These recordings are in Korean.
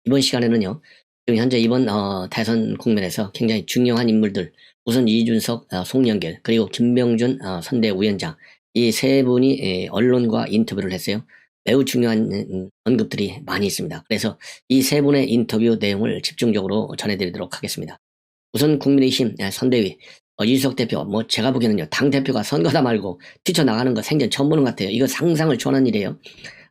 이번 시간에는요, 지금 현재 이번 대선 국면에서 굉장히 중요한 인물들, 우선 이준석, 송영길, 그리고 김병준 선대위원장, 이 세 분이 언론과 인터뷰를 했어요. 매우 중요한 언급들이 많이 있습니다. 그래서 이 세 분의 인터뷰 내용을 집중적으로 전해드리도록 하겠습니다. 우선 국민의힘 선대위 이준석 대표, 뭐 제가 보기에는요, 당 대표가 선거다 말고 뛰쳐나가는 거 생전 처음 보는 것 같아요. 이거 상상을 초월한 일이에요.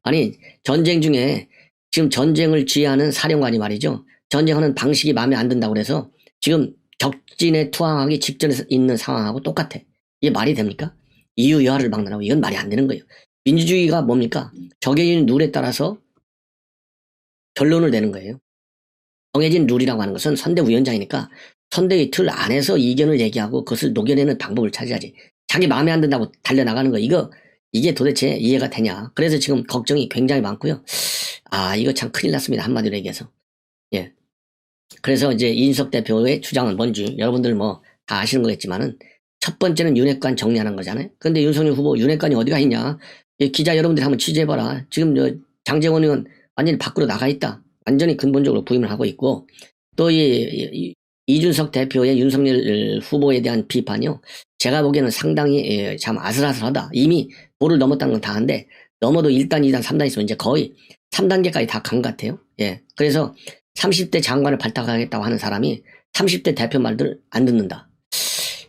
아니, 전쟁 중에 지금 전쟁을 지휘하는 사령관이 말이죠, 전쟁하는 방식이 마음에 안 든다고 그래서 지금 적진에 투항하기 직전에 있는 상황하고 똑같아. 이게 말이 됩니까? 이유 여하를 막론하고 이건 말이 안 되는 거예요. 민주주의가 뭡니까? 정해진 룰에 따라서 결론을 내는 거예요. 정해진 룰이라고 하는 것은 선대위원장이니까 선대위 틀 안에서 이견을 얘기하고 그것을 녹여내는 방법을 찾아야지. 자기 마음에 안 든다고 달려나가는 거, 이게 도대체 이해가 되냐. 그래서 지금 걱정이 굉장히 많고요. 이거 참 큰일 났습니다. 한마디로 얘기해서. 예. 그래서 이제 이준석 대표의 주장은 뭔지 여러분들 뭐 다 아시는 거겠지만은, 첫 번째는 윤핵관 정리하는 거잖아요. 근데 윤석열 후보 윤핵관이 어디가 있냐. 기자 여러분들이 한번 취재해봐라. 지금 장제원 의원 완전히 밖으로 나가 있다. 완전히 근본적으로 부임을 하고 있고, 또 이준석 대표의 윤석열 후보에 대한 비판이요, 제가 보기에는 상당히 참 아슬아슬하다. 이미 도를 넘었다는 건 다 한데, 넘어도 1단, 2단, 3단 있으면 이제 거의 3단계까지 다 간 것 같아요. 예. 그래서 30대 장관을 발탁하겠다고 하는 사람이 30대 대표 말들을 안 듣는다.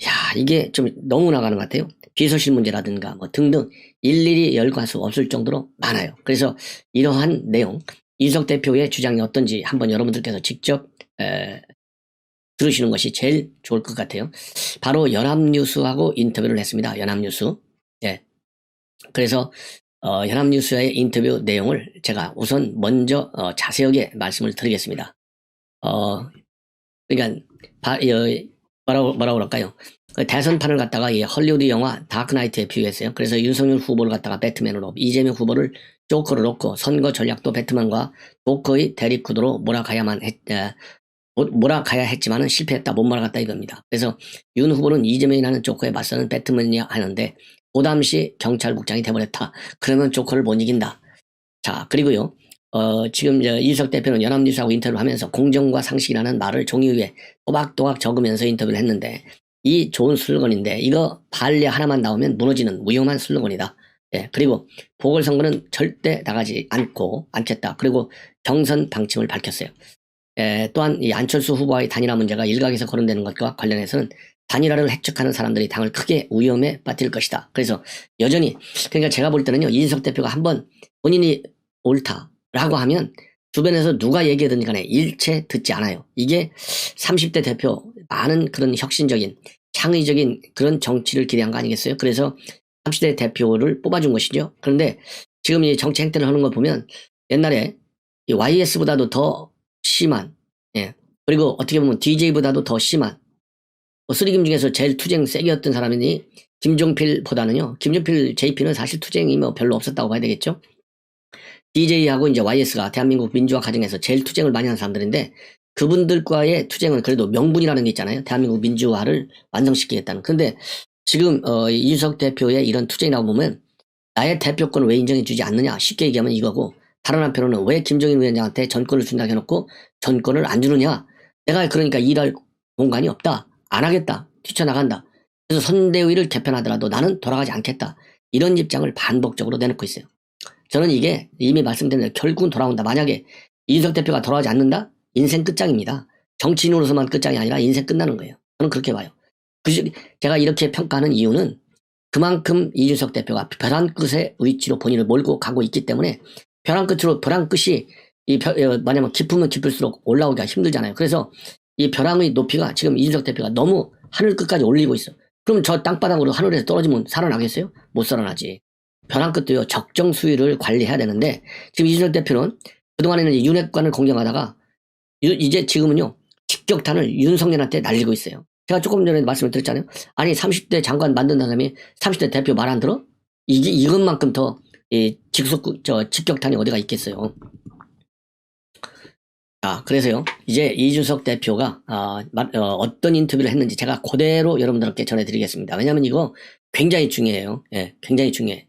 야, 이게 좀 너무 나가는 것 같아요. 비서실 문제라든가 뭐 등등 일일이 열거할 수 없을 정도로 많아요. 그래서 이러한 내용, 이준석 대표의 주장이 어떤지 한번 여러분들께서 직접 들으시는 것이 제일 좋을 것 같아요. 바로 연합뉴스하고 인터뷰를 했습니다. 연합뉴스. 예. 그래서 연합뉴스의 인터뷰 내용을 제가 우선 먼저 자세하게 말씀을 드리겠습니다. 그러니까 뭐라고 그럴까요? 대선판을 갖다가 이 헐리우드 영화 다크나이트에 비유했어요. 그래서 윤석열 후보를 갖다가 배트맨으로, 이재명 후보를 조커로 놓고 선거 전략도 배트맨과 조커의 대립 구도로 몰아가야 했지만은 실패했다, 못 몰아갔다 이겁니다. 그래서 윤 후보는 이재명이라는 조커에 맞서는 배트맨이야 하는데, 그 당시 경찰국장이 돼버렸다. 그러면 조커를 못 이긴다. 자, 그리고요, 지금 이준석 대표는 연합뉴스하고 인터뷰를 하면서 공정과 상식이라는 말을 종이 위에 또박또박 적으면서 인터뷰를 했는데, 이 좋은 슬로건인데 이거 발레 하나만 나오면 무너지는 위험한 슬로건이다. 예, 그리고 보궐선거는 절대 나가지 않겠다. 그리고 경선 방침을 밝혔어요. 또한 이 안철수 후보와의 단일화 문제가 일각에서 거론되는 것과 관련해서는 단일화를 획책하는 사람들이 당을 크게 위험에 빠뜨릴 것이다. 그래서 여전히, 그러니까 제가 볼 때는요, 이준석 대표가 한번 본인이 옳다라고 하면 주변에서 누가 얘기하든 간에 일체 듣지 않아요. 이게 30대 대표, 많은 그런 혁신적인 창의적인 그런 정치를 기대한 거 아니겠어요? 그래서 30대 대표를 뽑아준 것이죠. 그런데 지금 이 정치 행태를 하는 거 보면 옛날에 이 YS보다도 더 심한, 예, 그리고 어떻게 보면 DJ보다도 더 심한, 쓰리김 중에서 제일 투쟁 세게였던 사람이니 김종필보다는요, 김종필 JP는 사실 투쟁이 뭐 별로 없었다고 봐야 되겠죠. DJ하고 이제 YS가 대한민국 민주화 과정에서 제일 투쟁을 많이 한 사람들인데, 그분들과의 투쟁은 그래도 명분이라는 게 있잖아요. 대한민국 민주화를 완성시키겠다는. 근데 지금 이준석 대표의 이런 투쟁이라고 보면, 나의 대표권을 왜 인정해 주지 않느냐, 쉽게 얘기하면 이거고, 다른 한편으로는 왜 김정인 위원장한테 전권을 준다고 해놓고 전권을 안 주느냐, 내가 그러니까 일할 공간이 없다, 안 하겠다, 뛰쳐나간다, 그래서 선대위를 개편하더라도 나는 돌아가지 않겠다, 이런 입장을 반복적으로 내놓고 있어요. 저는 이게 이미 말씀드린 대로 결국은 돌아온다. 만약에 이준석 대표가 돌아가지 않는다, 인생 끝장입니다. 정치인으로서만 끝장이 아니라 인생 끝나는 거예요. 저는 그렇게 봐요. 제가 이렇게 평가하는 이유는 그만큼 이준석 대표가 벼랑 끝의 위치로 본인을 몰고 가고 있기 때문에, 벼랑 끝이 뭐냐면 깊으면 깊을수록 올라오기가 힘들잖아요. 그래서 이 벼랑의 높이가 지금 이준석 대표가 너무 하늘 끝까지 올리고 있어. 그럼 저 땅바닥으로 하늘에서 떨어지면 살아나겠어요? 못 살아나지. 벼랑 끝도요, 적정 수위를 관리해야 되는데, 지금 이준석 대표는 그동안에는 윤핵관을 공격하다가 이제 지금은요, 직격탄을 윤석열한테 날리고 있어요. 제가 조금 전에 말씀을 드렸잖아요. 아니, 30대 장관 만든다는 사람이 30대 대표 말 안 들어? 이것만큼 더 직격탄이 어디가 있겠어요. 그래서요, 이제 이준석 대표가 어떤 인터뷰를 했는지 제가 그대로 여러분들께 전해드리겠습니다. 왜냐하면 이거 굉장히 중요해요. 예, 굉장히 중요해.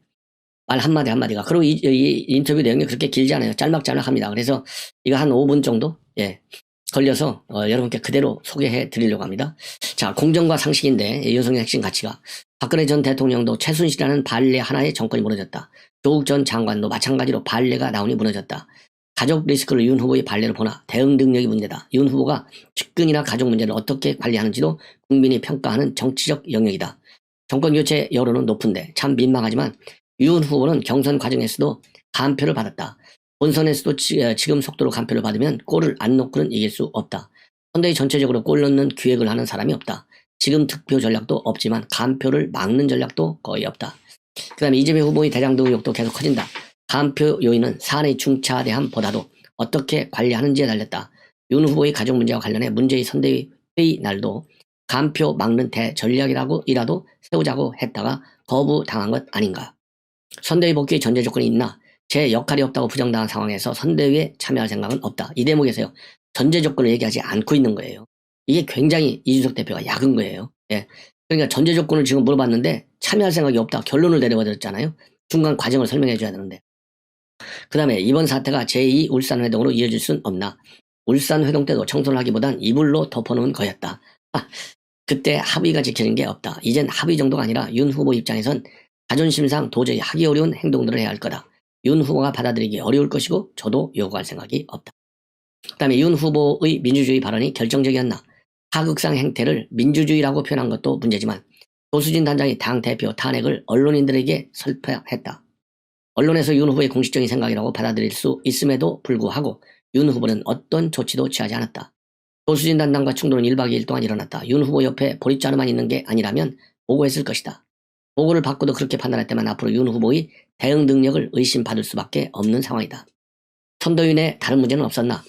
말 한마디 한마디가. 그리고 이 인터뷰 내용이 그렇게 길지 않아요. 짤막짤막합니다. 그래서 이거 한 5분 정도 걸려서 여러분께 그대로 소개해 드리려고 합니다. 자, 공정과 상식인데 여성의 핵심 가치가 박근혜 전 대통령도 최순실이라는 발레 하나의 정권이 무너졌다. 조국 전 장관도 마찬가지로 발레가 나오니 무너졌다. 가족 리스크를 윤 후보의 발레로 보나 대응 능력이 문제다. 윤 후보가 측근이나 가족 문제를 어떻게 관리하는지도 국민이 평가하는 정치적 영역이다. 정권 교체 여론은 높은데 참 민망하지만 윤 후보는 경선 과정에서도 간표를 받았다. 본선에서도 지금 속도로 간표를 받으면 골을 안 넣고는 이길 수 없다. 선대위 전체적으로 골 넣는 기획을 하는 사람이 없다. 지금 득표 전략도 없지만 간표를 막는 전략도 거의 없다. 그 다음에 이재명 후보의 대장동 의혹도 계속 커진다. 간표 요인은 사안의 중차대함보다도 어떻게 관리하는지에 달렸다. 윤 후보의 가족 문제와 관련해 문재인 선대위 회의 날도 간표 막는 대전략이라도 세우자고 했다가 거부당한 것 아닌가. 선대위 복귀의 전제 조건이 있나? 제 역할이 없다고 부정당한 상황에서 선대위에 참여할 생각은 없다. 이 대목에서요. 전제 조건을 얘기하지 않고 있는 거예요. 이게 굉장히 이준석 대표가 약은 거예요. 그러니까 전제 조건을 지금 물어봤는데 참여할 생각이 없다. 결론을 내려버렸잖아요. 중간 과정을 설명해 줘야 되는데. 그 다음에 이번 사태가 제2 울산회동으로 이어질 순 없나. 울산회동 때도 청소를 하기보단 이불로 덮어놓은 거였다. 그때 합의가 지켜진 게 없다. 이젠 합의 정도가 아니라 윤 후보 입장에선 자존심상 도저히 하기 어려운 행동들을 해야 할 거다. 윤 후보가 받아들이기 어려울 것이고 저도 요구할 생각이 없다. 그 다음에 윤 후보의 민주주의 발언이 결정적이었나. 하극상 행태를 민주주의라고 표현한 것도 문제지만 조수진 단장이 당대표 탄핵을 언론인들에게 설파했다. 언론에서 윤 후보의 공식적인 생각이라고 받아들일 수 있음에도 불구하고 윤 후보는 어떤 조치도 취하지 않았다. 조수진 단장과 충돌은 1박 2일 동안 일어났다. 윤 후보 옆에 보릿자루만 있는 게 아니라면 보고했을 것이다. 보고를 받고도 그렇게 판단했다면 앞으로 윤 후보의 대응 능력을 의심받을 수밖에 없는 상황이다. 선대위 내 다른 문제는 없었나?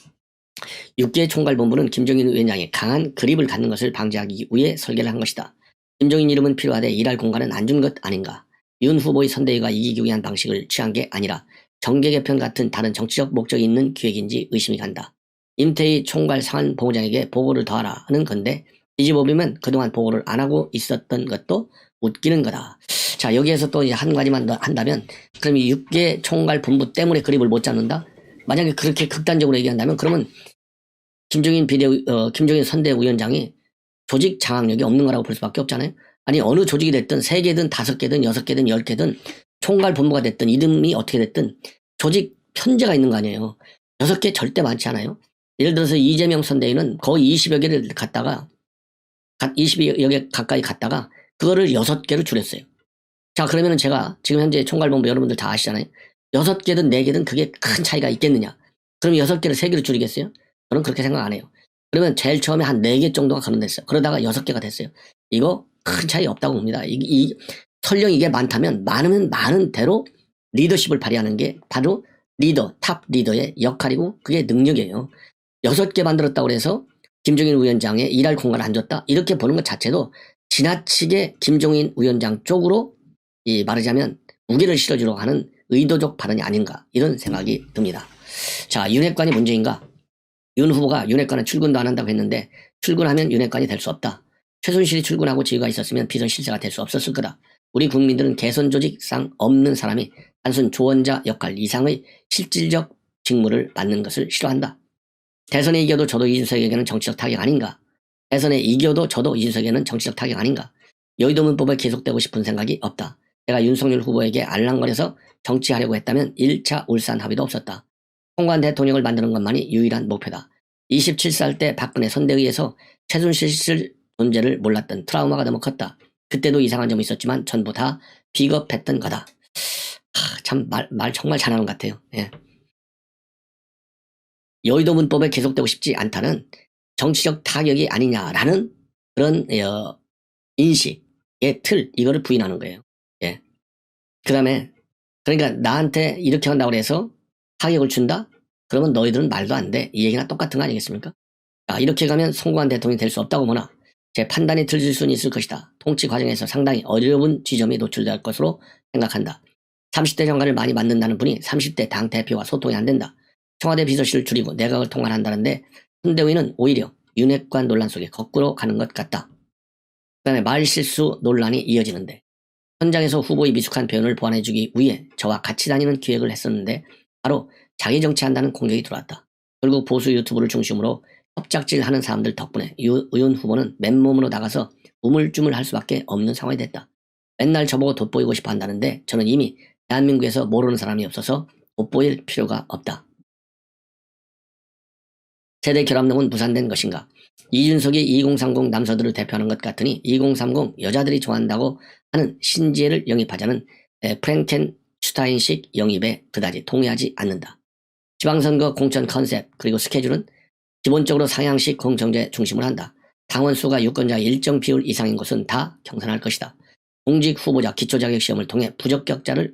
6개 총괄본부는 김종인 위원장이 강한 그립을 갖는 것을 방지하기 위해 설계를 한 것이다. 김종인 이름은 필요하되 일할 공간은 안 준 것 아닌가? 윤 후보의 선대위가 이기기 위한 방식을 취한 게 아니라 정계 개편 같은 다른 정치적 목적이 있는 기획인지 의심이 간다. 임태희 총괄 상한본부장에게 보고를 더하라는 건데 뒤집어보면 그동안 보고를 안 하고 있었던 것도 웃기는 거다. 자, 여기에서 또 한 가지만 더 한다면 그럼 이 6개 총괄 본부 때문에 그립을 못 잡는다? 만약에 그렇게 극단적으로 얘기한다면 그러면 김종인 선대위원장이 조직 장악력이 없는 거라고 볼 수밖에 없잖아요. 아니 어느 조직이 됐든 3개든 5개든 6개든 10개든 총괄 본부가 됐든 이름이 어떻게 됐든 조직 편제가 있는 거 아니에요. 6개 절대 많지 않아요. 예를 들어서 이재명 선대위는 거의 20여 개를 갔다가 20여 개 가까이 갔다가 그거를 6개로 줄였어요. 자, 그러면은 제가 지금 현재 총괄본부 여러분들 다 아시잖아요. 6개든 4개든 그게 큰 차이가 있겠느냐. 그럼 6개를 3개로 줄이겠어요? 저는 그렇게 생각 안 해요. 그러면 제일 처음에 한 4개 정도가 거론됐어요. 그러다가 6개가 됐어요. 이거 큰 차이 없다고 봅니다. 설령 이게 많다면 많으면 많은 대로 리더십을 발휘하는 게 바로 탑 리더의 역할이고 그게 능력이에요. 6개 만들었다고 해서 김종인 위원장의 일할 공간을 안 줬다? 이렇게 보는 것 자체도 지나치게 김종인 위원장 쪽으로 말하자면 무게를 실어주려고 하는 의도적 발언이 아닌가 이런 생각이 듭니다. 자, 윤핵관이 문제인가? 윤 후보가 윤핵관은 출근도 안 한다고 했는데 출근하면 윤핵관이 될 수 없다. 최순실이 출근하고 지위가 있었으면 비선실세가 될 수 없었을 거다. 우리 국민들은 개선 조직상 없는 사람이 단순 조언자 역할 이상의 실질적 직무를 맡는 것을 싫어한다. 대선에 이겨도 저도 이준석에게는 정치적 타격 아닌가? 대선에 이겨도 저도 이준석에게는 정치적 타격 아닌가? 여의도 문법에 계속되고 싶은 생각이 없다. 내가 윤석열 후보에게 알랑거려서 정치하려고 했다면 1차 울산 합의도 없었다. 통관 대통령을 만드는 것만이 유일한 목표다. 27살 때 박근혜 선대위에서 최순실 존재를 몰랐던 트라우마가 너무 컸다. 그때도 이상한 점이 있었지만 전부 다 비겁했던 거다. 참 말 정말 잘하는 것 같아요. 예. 여의도 문법에 계속되고 싶지 않다는 정치적 타격이 아니냐라는 그런 인식의 틀 이거를 부인하는 거예요. 예. 그 다음에 그러니까 나한테 이렇게 한다고 해서 타격을 준다? 그러면 너희들은 말도 안 돼. 이 얘기나 똑같은 거 아니겠습니까? 자, 이렇게 가면 성공한 대통령이 될 수 없다고 보나 제 판단이 틀릴 수는 있을 것이다. 통치 과정에서 상당히 어려운 지점이 노출될 것으로 생각한다. 30대 장관을 많이 만든다는 분이 30대 당대표와 소통이 안 된다. 청와대 비서실을 줄이고 내각을 통할한다는데 선대위는 오히려 윤핵관 논란 속에 거꾸로 가는 것 같다. 그 다음에 말실수 논란이 이어지는데 현장에서 후보의 미숙한 표현을 보완해주기 위해 저와 같이 다니는 기획을 했었는데 바로 자기 정치한다는 공격이 들어왔다. 결국 보수 유튜브를 중심으로 협작질하는 사람들 덕분에 의원 후보는 맨몸으로 나가서 우물쭈물할 수밖에 없는 상황이 됐다. 맨날 저보고 돋보이고 싶어 한다는데 저는 이미 대한민국에서 모르는 사람이 없어서 돋보일 필요가 없다. 세대 결합론은 무산된 것인가? 이준석이 2030 남서들을 대표하는 것 같으니 2030 여자들이 좋아한다고 하는 신지혜를 영입하자는 프랭켄슈타인식 영입에 그다지 동의하지 않는다. 지방선거 공천 컨셉 그리고 스케줄은 기본적으로 상향식 공천제 중심을 한다. 당원 수가 유권자 일정 비율 이상인 곳은 다 경선할 것이다. 공직 후보자 기초자격시험을 통해 부적격자를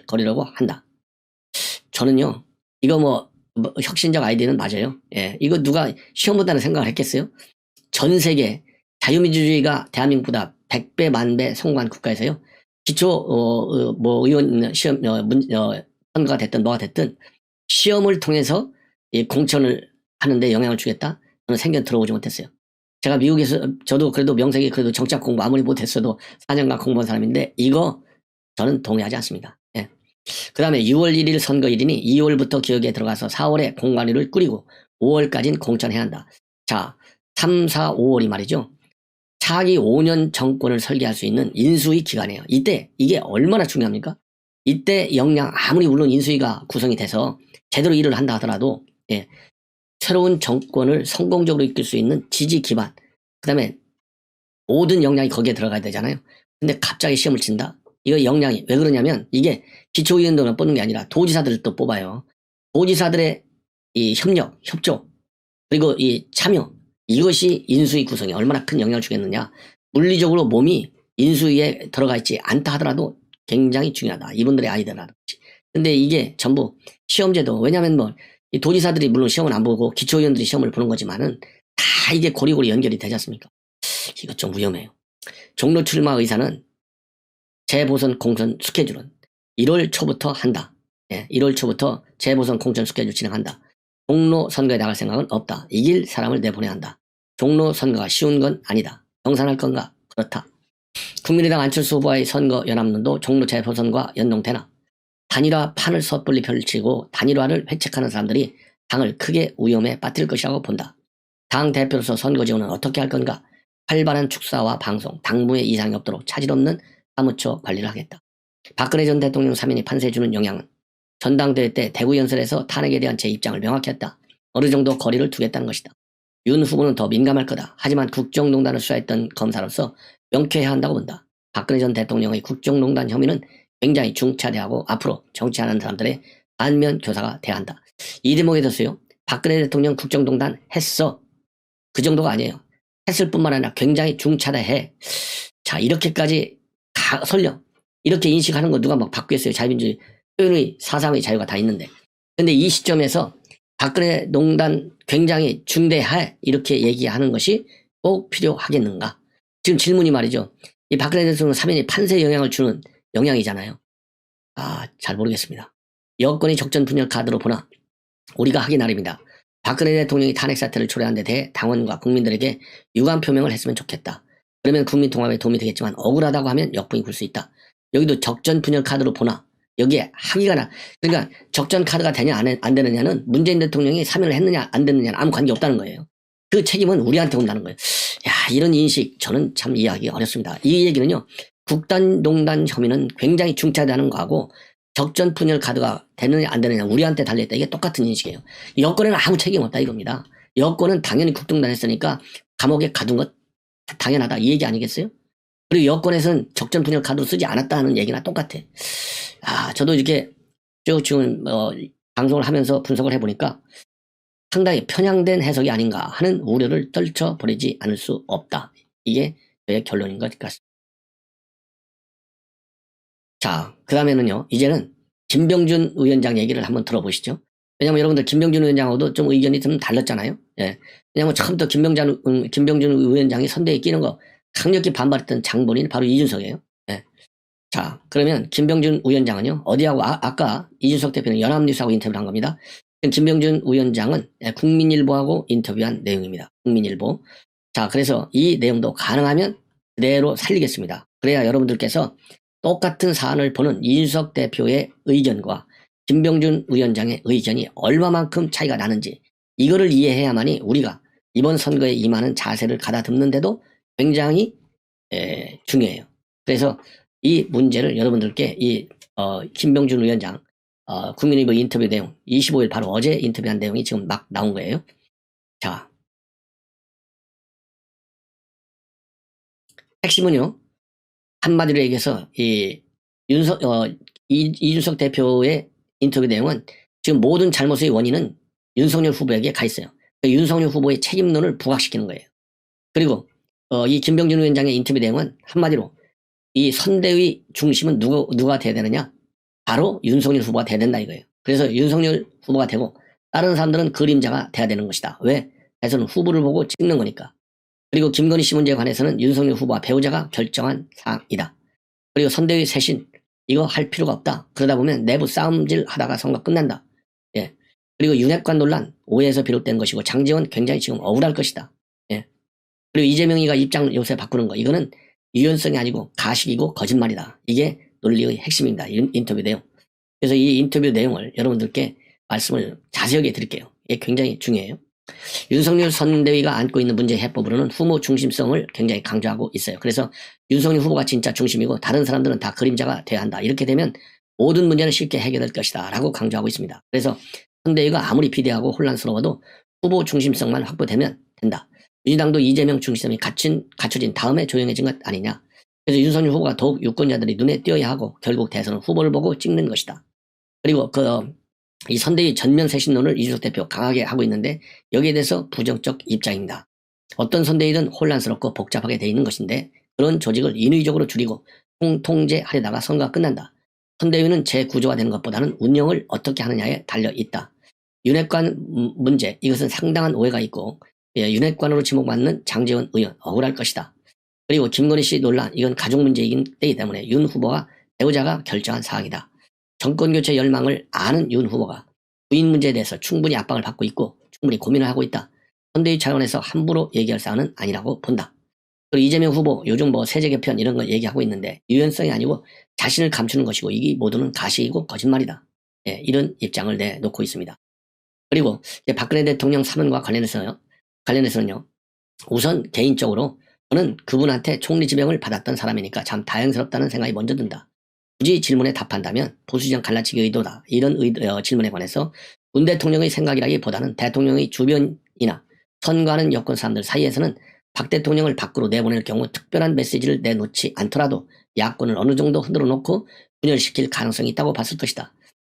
거르려고 한다. 저는요 이거 뭐 혁신적 아이디어는 맞아요. 예, 이거 누가 시험 본다는 생각을 했겠어요? 전 세계 자유민주주의가 대한민국보다 100배 만배 성공한 국가에서요. 기초 뭐 의원 시험 선거가 됐든 뭐가 됐든 시험을 통해서 이 공천을 하는데 영향을 주겠다? 저는 생전 들어보지 못했어요. 제가 미국에서 저도 그래도 명색이 그래도 정치학 공부 아무리 못했어도 4년간 공부한 사람인데 이거 저는 동의하지 않습니다. 예. 그 다음에 6월 1일 선거일이니 2월부터 기억에 들어가서 4월에 공관위를 꾸리고 5월까지는 공천해야 한다. 자, 3, 4, 5월이 말이죠. 차기 5년 정권을 설계할 수 있는 인수위 기간이에요. 이때 이게 얼마나 중요합니까? 이때 역량 아무리 물론 인수위가 구성이 돼서 제대로 일을 한다 하더라도 예, 새로운 정권을 성공적으로 이끌 수 있는 지지 기반 그 다음에 모든 역량이 거기에 들어가야 되잖아요. 근데 갑자기 시험을 친다? 이거 역량이 왜 그러냐면 이게 기초의원들만 뽑는 게 아니라 도지사들을 또 뽑아요. 도지사들의 이 협력, 협조 그리고 이 참여 이것이 인수위 구성에 얼마나 큰 영향을 주겠느냐. 물리적으로 몸이 인수위에 들어가 있지 않다 하더라도 굉장히 중요하다. 이분들의 아이디어라든지. 근데 이게 전부 시험제도 왜냐하면 뭐 이 도지사들이 물론 시험을 안 보고 기초의원들이 시험을 보는 거지만은 다 이게 고리고리 연결이 되지 않습니까? 이거 좀 위험해요. 종로 출마 의사는 재보선 공천 스케줄은 1월 초부터 한다. 예, 1월 초부터 재보선 공천 스케줄 진행한다. 종로 선거에 나갈 생각은 없다. 이길 사람을 내보내야 한다. 종로 선거가 쉬운 건 아니다. 경선할 건가? 그렇다. 국민의당 안철수 후보와의 선거 연합론도 종로 재보선과 연동되나? 단일화 판을 섣불리 펼치고 단일화를 회책하는 사람들이 당을 크게 위험에 빠뜨릴 것이라고 본다. 당 대표로서 선거 지원은 어떻게 할 건가? 활발한 축사와 방송, 당무에 이상이 없도록 차질 없는 사무처 관리를 하겠다. 박근혜 전 대통령 사면이 판세해주는 영향은 전당대회 때 대구 연설에서 탄핵에 대한 제 입장을 명확히 했다. 어느 정도 거리를 두겠다는 것이다. 윤 후보는 더 민감할 거다. 하지만 국정농단을 수사했던 검사로서 명쾌해야 한다고 본다. 박근혜 전 대통령의 국정농단 혐의는 굉장히 중차대하고 앞으로 정치하는 사람들의 반면 교사가 돼야 한다. 이 대목에 대해서요. 박근혜 대통령 국정농단 했어. 그 정도가 아니에요. 했을 뿐만 아니라 굉장히 중차대해. 자, 이렇게까지 설령 이렇게 인식하는 거 누가 막 바꾸겠어요. 자유민주주의 표현의 사상의 자유가 다 있는데. 근데 이 시점에서 박근혜 농단 굉장히 중대해 이렇게 얘기하는 것이 꼭 필요하겠는가? 지금 질문이 말이죠. 이 박근혜 대통령 사면이 판세에 영향을 주는 영향이잖아요. 잘 모르겠습니다. 여권이 적전분열 카드로 보나 우리가 하기 나름이다. 박근혜 대통령이 탄핵 사태를 초래한 데 대해 당원과 국민들에게 유감 표명을 했으면 좋겠다. 그러면 국민 통합에 도움이 되겠지만 억울하다고 하면 역풍이 불 수 있다. 여기도 적전분열 카드로 보나 여기에 하기가 나. 그러니까 적전 카드가 되냐 안 되느냐는 문재인 대통령이 사면을 했느냐 안 됐느냐는 아무 관계 없다는 거예요. 그 책임은 우리한테 온다는 거예요. 야, 이런 인식 저는 참 이해하기 어렵습니다. 이 얘기는요. 국정농단 혐의는 굉장히 중차대하는 거하고 적전분열 카드가 되느냐 안 되느냐 우리한테 달려있다. 이게 똑같은 인식이에요. 여권에는 아무 책임 없다 이겁니다. 여권은 당연히 국정농단 했으니까 감옥에 가둔 것 당연하다 이 얘기 아니겠어요? 그리고 여권에서는 적전분열 카드로 쓰지 않았다는 얘기나 똑같아. 저도 이렇게 쭉 지금 방송을 하면서 분석을 해보니까 상당히 편향된 해석이 아닌가 하는 우려를 떨쳐버리지 않을 수 없다. 이게 저의 결론인 것 같습니다. 자, 그 다음에는요. 이제는 김병준 위원장 얘기를 한번 들어보시죠. 왜냐면 여러분들 김병준 위원장하고도 좀 의견이 좀 달랐잖아요. 예. 왜냐면 처음부터 김병준 위원장이 선대에 끼는 거 강력히 반발했던 장본인 바로 이준석이에요. 예. 자, 그러면 김병준 위원장은요. 어디하고 아까 이준석 대표는 연합뉴스하고 인터뷰를 한 겁니다. 김병준 위원장은 국민일보하고 인터뷰한 내용입니다. 국민일보. 자, 그래서 이 내용도 가능하면 그대로 살리겠습니다. 그래야 여러분들께서 똑같은 사안을 보는 이준석 대표의 의견과 김병준 위원장의 의견이 얼마만큼 차이가 나는지 이거를 이해해야만이 우리가 이번 선거에 임하는 자세를 가다듬는데도 굉장히 중요해요. 그래서 이 문제를 여러분들께 김병준 위원장 국민의힘 인터뷰 내용 25일 바로 어제 인터뷰한 내용이 지금 막 나온 거예요. 자, 핵심은요. 한마디로 얘기해서 이준석 대표의 인터뷰 내용은 지금 모든 잘못의 원인은 윤석열 후보에게 가 있어요. 윤석열 후보의 책임론을 부각시키는 거예요. 그리고 이 김병준 위원장의 인터뷰 내용은 한마디로 이 선대위 중심은 누가 돼야 되느냐? 바로 윤석열 후보가 돼야 된다 이거예요. 그래서 윤석열 후보가 되고 다른 사람들은 그림자가 돼야 되는 것이다. 왜? 해서는 후보를 보고 찍는 거니까. 그리고 김건희 씨 문제에 관해서는 윤석열 후보와 배우자가 결정한 사항이다. 그리고 선대위 쇄신 이거 할 필요가 없다. 그러다 보면 내부 싸움질 하다가 선거 끝난다. 예. 그리고 윤핵관 논란 오해에서 비롯된 것이고 장제원 굉장히 지금 억울할 것이다. 예. 그리고 이재명이가 입장 요새 바꾸는 거 이거는 유연성이 아니고 가식이고 거짓말이다. 이게 논리의 핵심입니다. 인터뷰 내용. 그래서 이 인터뷰 내용을 여러분들께 말씀을 자세하게 드릴게요. 이게 굉장히 중요해요. 윤석열 선대위가 안고 있는 문제 해법으로는 후보 중심성을 굉장히 강조하고 있어요. 그래서 윤석열 후보가 진짜 중심이고 다른 사람들은 다 그림자가 돼야 한다. 이렇게 되면 모든 문제는 쉽게 해결될 것이다 라고 강조하고 있습니다. 그래서 선대위가 아무리 비대하고 혼란스러워도 후보 중심성만 확보되면 된다. 민주당도 이재명 중심성이 갖춰진 다음에 조용해진 것 아니냐. 그래서 윤석열 후보가 더욱 유권자들이 눈에 띄어야 하고 결국 대선은 후보를 보고 찍는 것이다. 그리고 이 선대위 전면 쇄신론을 이준석 대표 강하게 하고 있는데 여기에 대해서 부정적 입장입니다. 어떤 선대위든 혼란스럽고 복잡하게 돼 있는 것인데 그런 조직을 인위적으로 줄이고 통제하려다가 선거가 끝난다. 선대위는 재구조화되는 것보다는 운영을 어떻게 하느냐에 달려 있다. 윤핵관 문제 이것은 상당한 오해가 있고 윤핵관으로 지목받는 장제원 의원 억울할 것이다. 그리고 김건희 씨 논란 이건 가족 문제이기 때문에 윤 후보와 배우자가 결정한 사항이다. 정권교체 열망을 아는 윤 후보가 부인 문제에 대해서 충분히 압박을 받고 있고 충분히 고민을 하고 있다. 선대위 차원에서 함부로 얘기할 사안은 아니라고 본다. 그리고 이재명 후보 요즘 세제 개편 이런 걸 얘기하고 있는데 유연성이 아니고 자신을 감추는 것이고 이게 모두는 가식이고 거짓말이다. 이런 입장을 내놓고 있습니다. 그리고 박근혜 대통령 사면과 관련해서는요. 우선 개인적으로 저는 그분한테 총리 지명을 받았던 사람이니까 참 다행스럽다는 생각이 먼저 든다. 굳이 질문에 답한다면 보수정 갈라치기 의도다. 이런 질문에 관해서 문 대통령의 생각이라기보다는 대통령의 주변이나 선거하는 여권 사람들 사이에서는 박 대통령을 밖으로 내보낼 경우 특별한 메시지를 내놓지 않더라도 야권을 어느 정도 흔들어 놓고 분열시킬 가능성이 있다고 봤을 것이다.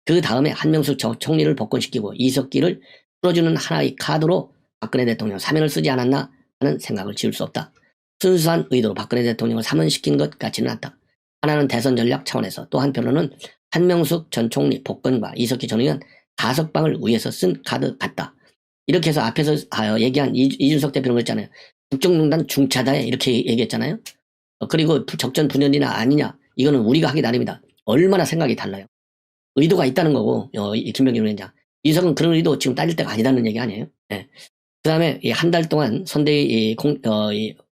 그 다음에 한명숙 총리를 복권시키고 이석기를 풀어주는 하나의 카드로 박근혜 대통령 사면을 쓰지 않았나 하는 생각을 지울 수 없다. 순수한 의도로 박근혜 대통령을 사면시킨 것 같지는 않다. 하나는 대선 전략 차원에서 또 한편으로는 한명숙 전 총리 복권과 이석기 전 의원 가석방을 위해서 쓴 카드 같다. 이렇게 해서 앞에서 얘기한 이준석 대표는 그랬잖아요. 국정농단 중차다에 이렇게 얘기했잖아요. 그리고 적전 분열이나 아니냐 이거는 우리가 하기 나름이다. 얼마나 생각이 달라요. 의도가 있다는 거고 김병준 위원장. 이석은 그런 의도 지금 따질 때가 아니다는 얘기 아니에요. 네. 그 다음에 한 달 동안 선대위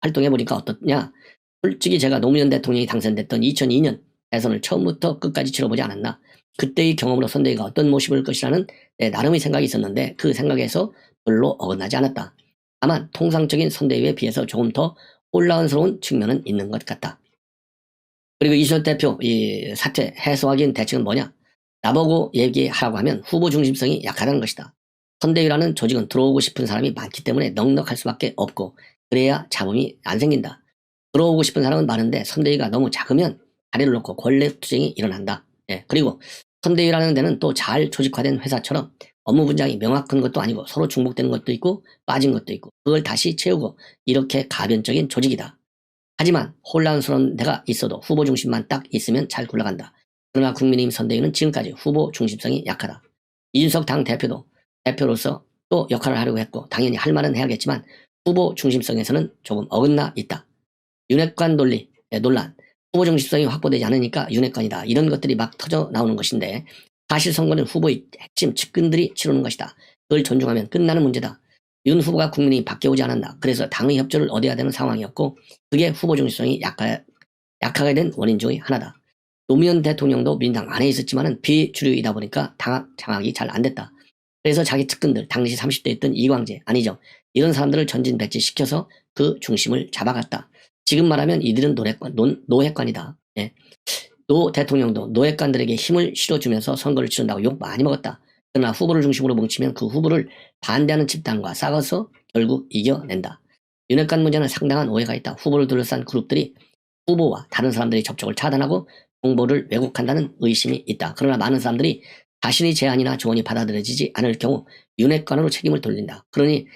활동해보니까 어떻냐. 솔직히 제가 노무현 대통령이 당선됐던 2002년 대선을 처음부터 끝까지 치러보지 않았나. 그때의 경험으로 선대위가 어떤 모습일 것이라는 나름의 생각이 있었는데 그 생각에서 별로 어긋나지 않았다. 다만 통상적인 선대위에 비해서 조금 더 혼란스러운 측면은 있는 것 같다. 그리고 이준석 대표 이 사퇴 해소하기엔 대책은 뭐냐. 나보고 얘기하라고 하면 후보 중심성이 약하다는 것이다. 선대위라는 조직은 들어오고 싶은 사람이 많기 때문에 넉넉할 수밖에 없고 그래야 잡음이 안 생긴다. 들어오고 싶은 사람은 많은데 선대위가 너무 작으면 다리를 놓고 권력투쟁이 일어난다. 그리고 선대위라는 데는 또 잘 조직화된 회사처럼 업무 분장이 명확한 것도 아니고 서로 중복되는 것도 있고 빠진 것도 있고 그걸 다시 채우고 이렇게 가변적인 조직이다. 하지만 혼란스러운 데가 있어도 후보 중심만 딱 있으면 잘 굴러간다. 그러나 국민의힘 선대위는 지금까지 후보 중심성이 약하다. 이준석 당 대표로서 또 역할을 하려고 했고 당연히 할 말은 해야겠지만 후보 중심성에서는 조금 어긋나 있다. 윤핵관 논란, 후보 중심성이 확보되지 않으니까 윤핵관이다. 이런 것들이 막 터져 나오는 것인데 사실 선거는 후보의 핵심 측근들이 치르는 것이다. 그걸 존중하면 끝나는 문제다. 윤 후보가 국민이 바뀌어오지 않았나. 그래서 당의 협조를 얻어야 되는 상황이었고 그게 후보 중심성이 약하게 된 원인 중의 하나다. 노무현 대통령도 민당 안에 있었지만은 비주류이다 보니까 장악이 잘 안 됐다. 그래서 자기 측근들, 당시 30대에 있던 이광재, 안희정 이런 사람들을 전진 배치시켜서 그 중심을 잡아갔다. 지금 말하면 이들은 노획관이다. 예. 노 대통령도 노획관들에게 힘을 실어주면서 선거를 치른다고 욕 많이 먹었다. 그러나 후보를 중심으로 뭉치면 그 후보를 반대하는 집단과 싸워서 결국 이겨낸다. 윤핵관 문제는 상당한 오해가 있다. 후보를 둘러싼 그룹들이 후보와 다른 사람들이 접촉을 차단하고 정보를 왜곡한다는 의심이 있다. 그러나 많은 사람들이 자신의 제안이나 조언이 받아들여지지 않을 경우 윤핵관으로 책임을 돌린다. 그러니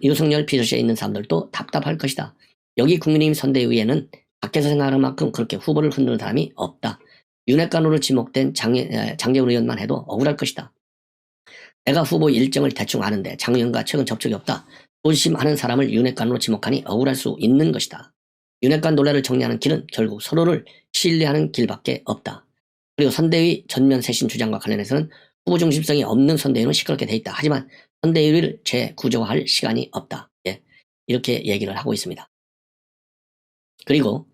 윤석열 비서실에 있는 사람들도 답답할 것이다. 여기 국민의힘 선대위에는 밖에서 생각하는 만큼 그렇게 후보를 흔드는 사람이 없다. 윤핵관으로 지목된 장재훈 의원만 해도 억울할 것이다. 내가 후보 일정을 대충 아는데 장 의원과 최근 접촉이 없다. 본심하는 사람을 윤핵관으로 지목하니 억울할 수 있는 것이다. 윤핵관 논란을 정리하는 길은 결국 서로를 신뢰하는 길밖에 없다. 그리고 선대위 전면 쇄신 주장과 관련해서는 후보 중심성이 없는 선대위는 시끄럽게 돼 있다. 하지만 선대위를 재구조화할 시간이 없다. 예, 이렇게 얘기를 하고 있습니다. 그리고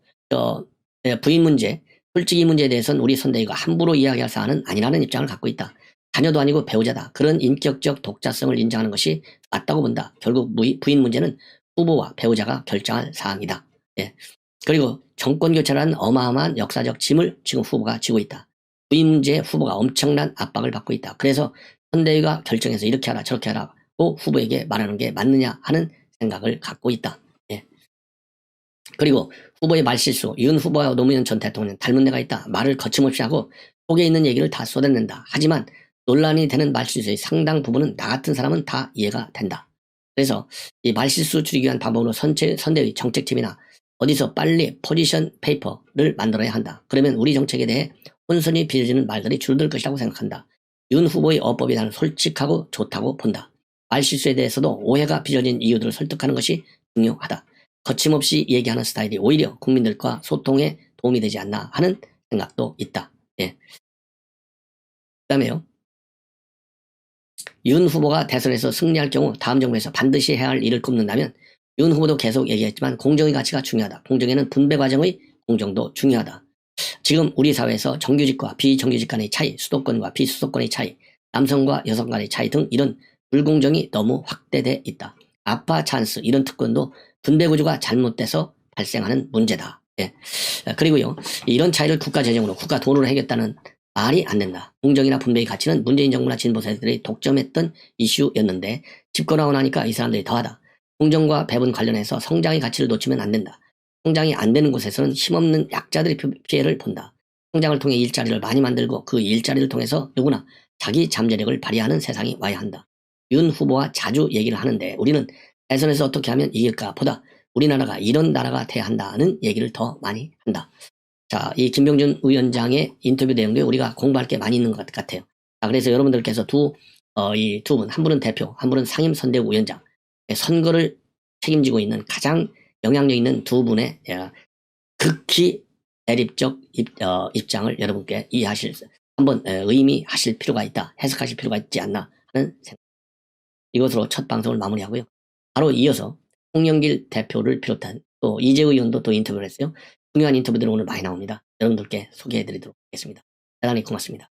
부인 문제, 솔직히 이 문제에 대해서는 우리 선대위가 함부로 이야기할 사안은 아니라는 입장을 갖고 있다. 자녀도 아니고 배우자다. 그런 인격적 독자성을 인정하는 것이 맞다고 본다. 결국 부인 문제는 후보와 배우자가 결정할 사항이다. 예. 그리고 정권 교체라는 어마어마한 역사적 짐을 지금 후보가 지고 있다. 부인 문제에 후보가 엄청난 압박을 받고 있다. 그래서 선대위가 결정해서 이렇게 하라 저렇게 하라고 후보에게 말하는 게 맞느냐 하는 생각을 갖고 있다. 예. 그리고 후보의 말실수, 윤 후보와 노무현 전 대통령 닮은 데가 있다. 말을 거침없이 하고 속에 있는 얘기를 다 쏟아낸다. 하지만 논란이 되는 말실수의 상당 부분은 나 같은 사람은 다 이해가 된다. 그래서 이 말실수 줄이기 위한 방법으로 선대위 정책팀이나 어디서 빨리 포지션 페이퍼를 만들어야 한다. 그러면 우리 정책에 대해 혼선이 빚어지는 말들이 줄어들 것이라고 생각한다. 윤 후보의 어법이 나는 솔직하고 좋다고 본다. 말실수에 대해서도 오해가 빚어진 이유들을 설득하는 것이 중요하다. 거침없이 얘기하는 스타일이 오히려 국민들과 소통에 도움이 되지 않나 하는 생각도 있다. 예. 그다음에요. 윤 후보가 대선에서 승리할 경우 다음 정부에서 반드시 해야 할 일을 꼽는다면 윤 후보도 계속 얘기했지만 공정의 가치가 중요하다. 공정에는 분배 과정의 공정도 중요하다. 지금 우리 사회에서 정규직과 비정규직 간의 차이, 수도권과 비수도권의 차이, 남성과 여성 간의 차이 등 이런 불공정이 너무 확대돼 있다. 아파 찬스 이런 특권도 분배 구조가 잘못돼서 발생하는 문제다. 예. 그리고요, 이런 차이를 국가 재정으로, 국가 돈으로 해결했다는 말이 안 된다. 공정이나 분배의 가치는 문재인 정부나 진보 세대들이 독점했던 이슈였는데 집권하고 나니까 이 사람들이 더하다. 공정과 배분 관련해서 성장의 가치를 놓치면 안 된다. 성장이 안 되는 곳에서는 힘없는 약자들이 피해를 본다. 성장을 통해 일자리를 많이 만들고 그 일자리를 통해서 누구나 자기 잠재력을 발휘하는 세상이 와야 한다. 윤 후보와 자주 얘기를 하는데 우리는 대선에서 어떻게 하면 이길까 보다 우리나라가 이런 나라가 돼야 한다는 얘기를 더 많이 한다. 자, 이 김병준 위원장의 인터뷰 내용도 우리가 공부할 게 많이 있는 것 같아요. 자, 그래서 여러분들께서 이 두 분, 한 분은 대표, 한 분은 상임선대위 위원장, 선거를 책임지고 있는 가장 영향력 있는 두 분의 극히 대립적 입장을 여러분께 한번 의미하실 필요가 있다, 해석하실 필요가 있지 않나 하는 생각. 이것으로 첫 방송을 마무리하고요. 바로 이어서 홍영길 대표를 비롯한 또 이재우 의원도 또 인터뷰를 했어요. 중요한 인터뷰들이 오늘 많이 나옵니다. 여러분들께 소개해드리도록 하겠습니다. 대단히 고맙습니다.